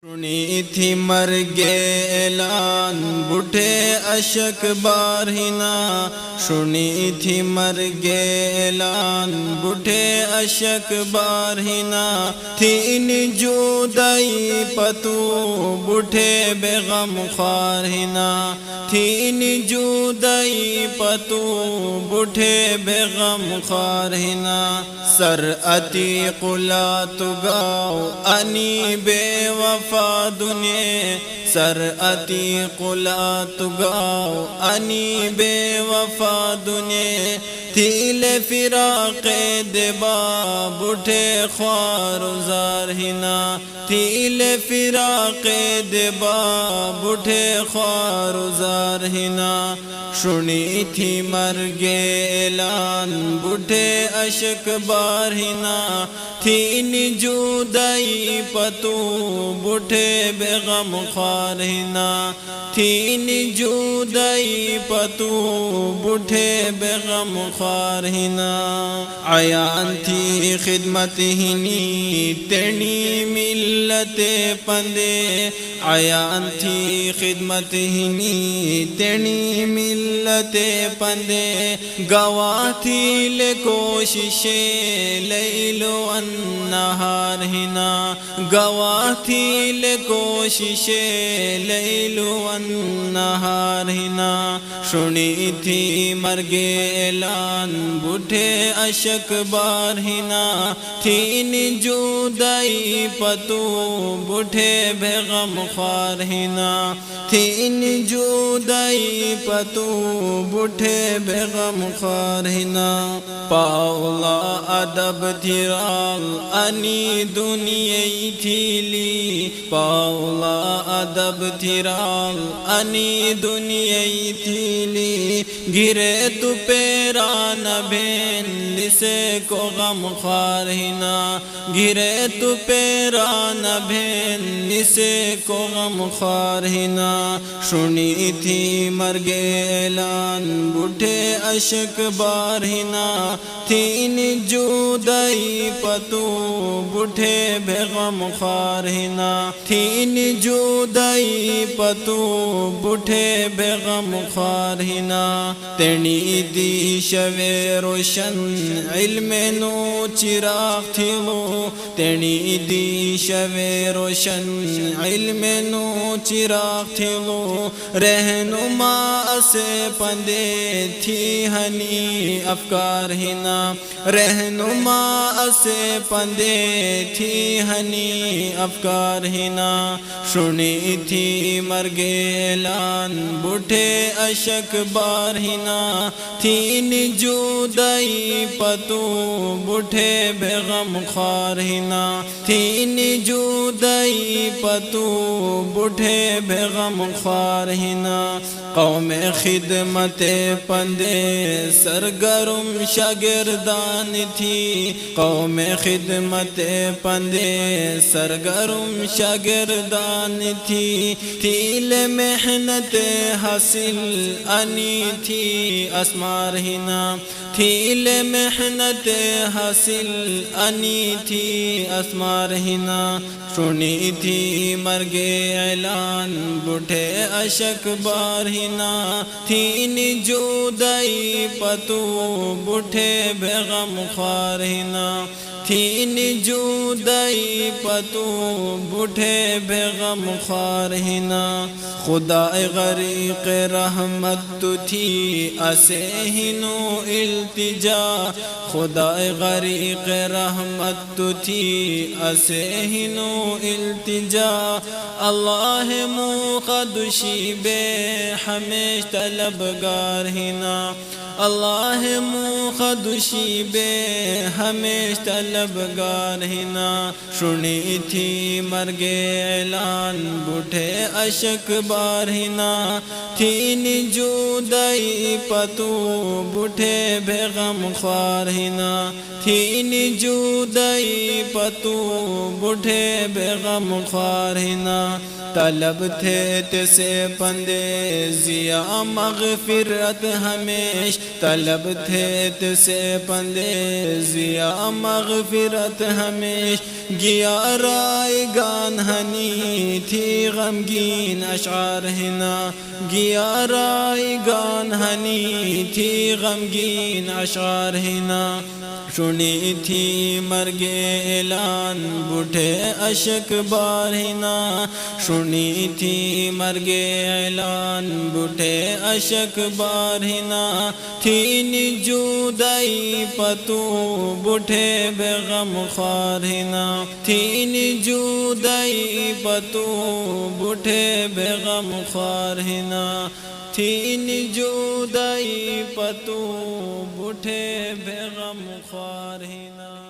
سنی تھی مرگ اعلان بوٹھے اشک بارہنا، سنی تھی مرگ اعلان بوٹھے اشک بارہنا، تھی جدائی پتو بوٹھے بے غم خوارہنا، تھی جدائی پتو بوٹھے بے غم خوارہنا، سر عتیق لا تگاؤ انی بے وفا دنیا، سر عتیق لا تگاؤ انی بے وفا دنیا، تیل فراق دبا بوٹھے خوار زارہنا، تیل فراق دبا بوٹھے خوار زارہنا، سنی تھی مرگ اعلان بوٹھے اشک بارہنا، تھی جدائی پتو بوٹھے بے غم خوارہنا، تھی جدائی پتو بوٹھے بے غم خوارہنا، عیان تھی خدمت ہنی تیڑی ملت پندے، عیان تھی خدمت ہنی تیڑی ملت پندے، گواہ تھی لے کوششیں لیل و النہار ہنا، گواہ تھی لے کوششیں لیل و النہار ہنا، سنی تھی مرگ اعلان بوٹھے اشک بارہنا، تھی جدائی پتو بوٹھے بے غم خوارہنا، تھی جدائی پتو بوٹھے بے غم خوارہنا، پاولا ادب تھرال انی دنیای تھیلی، پاولا ادب تھرال انی دنیای تھیلی، گرے تو پیران بین لسے کو غم خوارہنا، گرے تو پیران بین لسے کو غم خوارہنا، سنی تھی مرگ اعلان بوٹھے اشک بارہنا، تھی جدائی پتو بوٹھے بے غم خوارہنا، تھی جدائی پتو بوٹھے بے غم خوارہنا، تیڑی دی شوے روشن علم نو چراغ تھیلو، تیڑی دی شوے روشن علم نو چراغ تھیلو، رہنما اسے پندے تھی ہنی افکار ہنا، رہنما اسے پندے تھی ہنی افکار ہنا، سنی تھی مرگ اعلان بوٹھے اشک بارہنا، تھی جدائی پتو بوٹھے بے غم خوارہنا، تھی جدائی پتو بوٹھے بے غم خوارہنا، قوم خدمت پندے سرگرم شاگردان تھی، قوم خدمت پندے سرگرم شاگردان تھی، تیل محنت حاصل انی تھی اسمار ہنا، تیل محنت حاصل انی تھی اسمار ہنا، سنی تھی مرگ اعلان بوٹھے اشک بارہنا، تھی جدائی پتو بوٹھے بے غم خوارہنا، تھی جدائی پتو بوٹھے بے غم خوارہنا، خدا غریق رحمت تو تھی اسے ہنو التجا، خدا غریق رحمت تو تھی اسے ہنو التجا، اللہ مقدشی بے ہمیش طلبگار ہنا، اللہ مقدشی بے ہمیش طلبگار ہنا، سنی تھی مرگ اعلان بوٹھے اشک بارہنا، تھی جدائی پتو بوٹھے بے غم خوارہنا، تھی جدائی پتو بوٹھے بے غم خوارہنا، طلب تھے تسے پندے ضیا مغفرت ہمیش، طلب تھے تجھ سے پندے ضیا مغفرت ہمیش گیا رائے گان ہنی تھی غمگین اشعار ہنا گیا رائے گان ہنی تھی غمگین اشعار ہنا سنی تھی مرگ اعلان بوٹھے اشک بارہنا سنی تھی مرگ اعلان بوٹھے اشک بارہنا تھی جدائی پتو بوٹھے بے غم خوارہنا تھی جدائی پتو بوٹھے بے غم خوارہنا تھی جدائی پتو بوٹھے بے غم خوارہنا